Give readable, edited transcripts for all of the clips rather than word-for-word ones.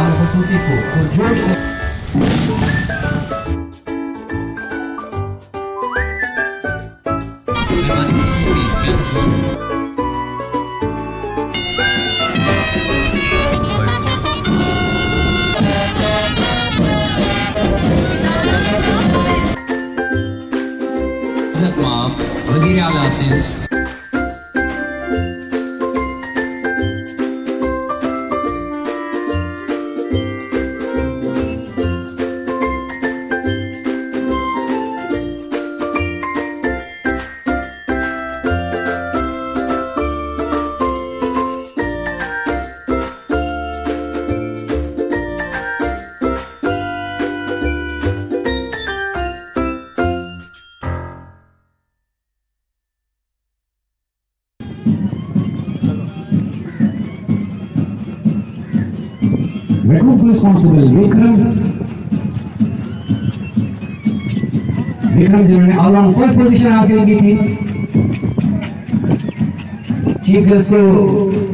मेहमान खुसूसी को पुरजोश वज़ीर आला Sindh Recruit Police Constable Vikram जिन्होंने ऑल राउंड फर्स्ट पोजीशन हासिल की थी। चीफ गेस्ट को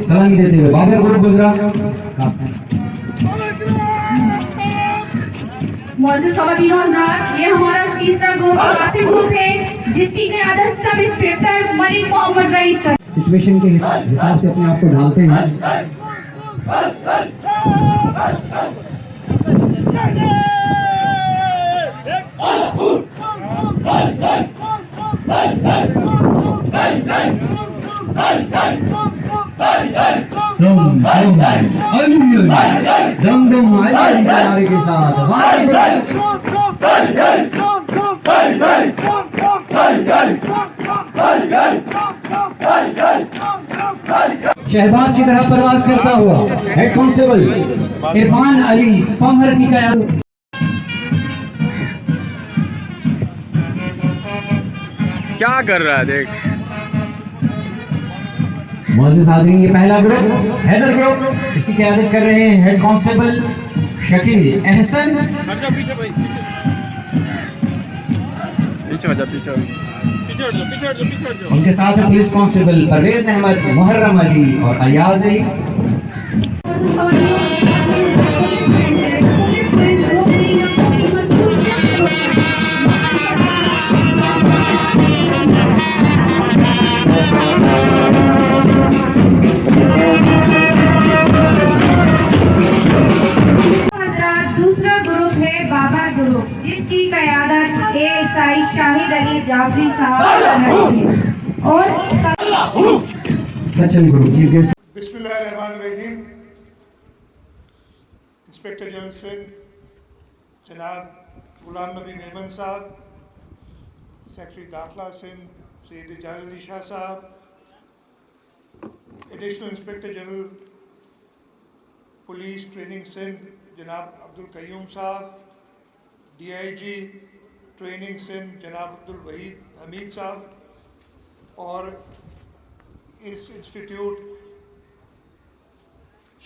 सलामी देते हुए बाबर ग्रुप गुजरा। मौजूद ख़वातीन हज़रात, ये हमारा तीसरा ग्रुप कासिम ग्रुप है जिसकी क़यादत sub inspector Malik Mohammad rice है। सिचुएशन के हिसाब से अपने आप को ढालते हैं। दम दम किनारे के साथ शहबाज की तरह प्रवास करता हुआ हेड कांस्टेबल इरफान अली पंभर की क़यादत। क्या कर रहा है देख। मौजूद हाज़रीन, ये पहला ग्रुप हैदर ग्रुप, इसकी क़यादत कर रहे हैं हेड कांस्टेबल शकील एहसन। उनके साथ है पुलिस कांस्टेबल परवेज अहमद, मुहर्रम अली और अयाज अली। दूसरा ग्रुप है बाबर ग्रुप जिसकी क़यादत एएसआई शाहिद अली जाफरी साहब कर रहे हैं और सचिन ग्रुप चीफ गेस्ट। बिस्मिल्लाहिर्रहमानिर्रहीम। इंस्पेक्टर जनरल सिंध जनाब गुलाम नबी मेमन साहब, सेक्रेटरी दाखिला सिंध सैयद इजाज़ अली शाह साहब, additional inspector general police training Sindh जनाब अब्दुल कयूम साहब, डीआईजी ट्रेनिंग सिंध जनाब अब्दुल वहीद हमीद साहब, और इस इंस्टीट्यूट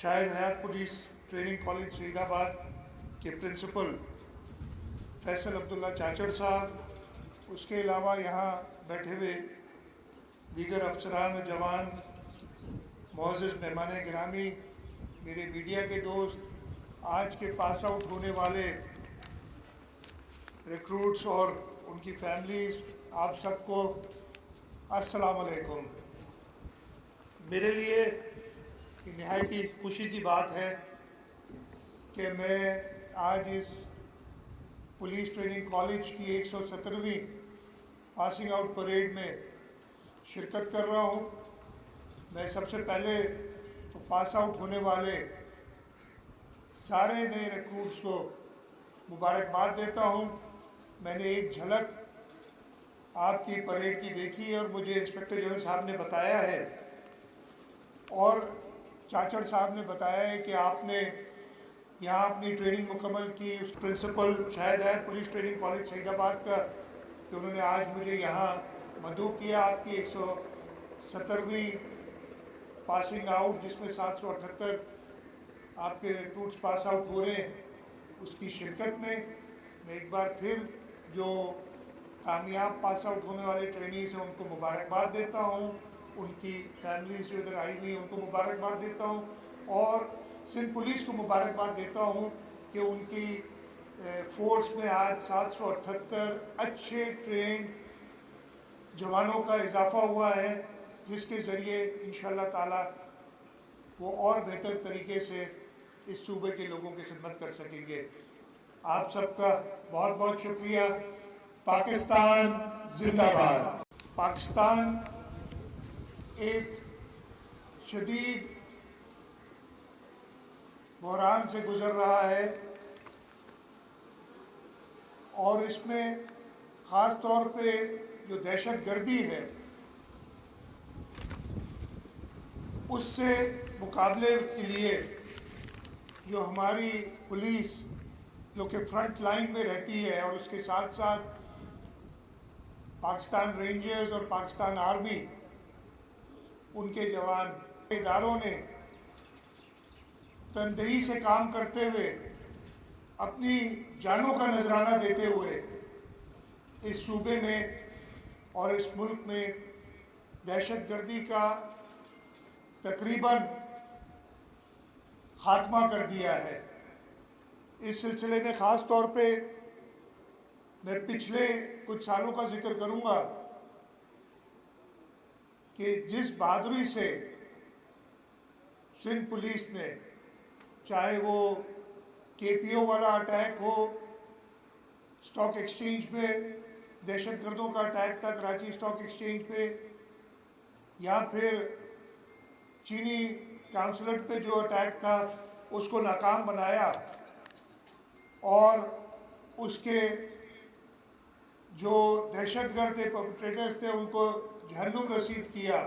शाहिद हयात पुलिस ट्रेनिंग कॉलेज फरीदाबाद के प्रिंसिपल फैसल अब्दुल्ला चाचड़ साहब, उसके अलावा यहाँ बैठे हुए दीगर अफसरान व जवान, मुअज़्ज़िज़ मेहमान गिरामी, मेरे मीडिया के दोस्त, आज के पास आउट होने वाले रिक्रूट्स और उनकी फैमिलीज़, आप सबको अस्सलाम वालेकुम। मेरे लिए निहायत ही खुशी की बात है कि मैं आज इस पुलिस ट्रेनिंग कॉलेज की 117वीं पासिंग आउट परेड में शिरकत कर रहा हूँ। मैं सबसे पहले तो पास आउट होने वाले सारे नए रिक्रूट्स को मुबारकबाद देता हूँ। मैंने एक झलक आपकी परेड की देखी है और मुझे इंस्पेक्टर जनरल साहब ने बताया है और चाचड़ साहब ने बताया है कि आपने यहाँ अपनी ट्रेनिंग मुकम्मल की। प्रिंसिपल शाहिद हयात पुलिस ट्रेनिंग कॉलेज फरीदाबाद का कि उन्होंने आज मुझे यहाँ मदऊ किया आपकी 117वीं पासिंग आउट, जिसमें 778 आपके रिक्रूट्स पास आउट हो रहे हैं, उसकी शिरकत में मैं एक बार फिर जो कामयाब पास आउट होने वाले ट्रेनीज़ हैं उनको मुबारकबाद देता हूँ, उनकी फैमिलीज जो इधर आई हुई उनको मुबारकबाद देता हूँ। और सिंध पुलिस को मुबारकबाद देता हूँ कि उनकी फोर्स में आज 778 अच्छे ट्रेंड जवानों का इजाफा हुआ है, जिसके ज़रिए इंशाअल्लाह ताला वो और बेहतर तरीके से इस सूबे के लोगों की खिदमत कर सकेंगे। आप सबका बहुत बहुत शुक्रिया। पाकिस्तान जिंदाबाद। पाकिस्तान एक शदीद बहरान से गुजर रहा है और इसमें ख़ास तौर पे जो दहशतगर्दी है उससे मुकाबले के लिए जो हमारी पुलिस जो कि फ्रंट लाइन में रहती है और उसके साथ साथ पाकिस्तान रेंजर्स और पाकिस्तान आर्मी, उनके जवान इदारों ने तनदेही से काम करते हुए अपनी जानों का नजराना देते हुए इस सूबे में और इस मुल्क में दहशतगर्दी का तकरीबन खात्मा कर दिया है। इस सिलसिले में ख़ास तौर पे मैं पिछले कुछ सालों का जिक्र करूंगा कि जिस बहादुरी से सिंध पुलिस ने, चाहे वो KPO वाला अटैक हो, स्टॉक एक्सचेंज पे दहशतगर्दों का अटैक था कराची स्टॉक एक्सचेंज पे, या फिर चीनी काउंसलेट पे जो अटैक था उसको नाकाम बनाया और उसके जो दहशतगर्द थे, परपेट्रेटर्स थे, उनको जहन्नुम रसीद किया।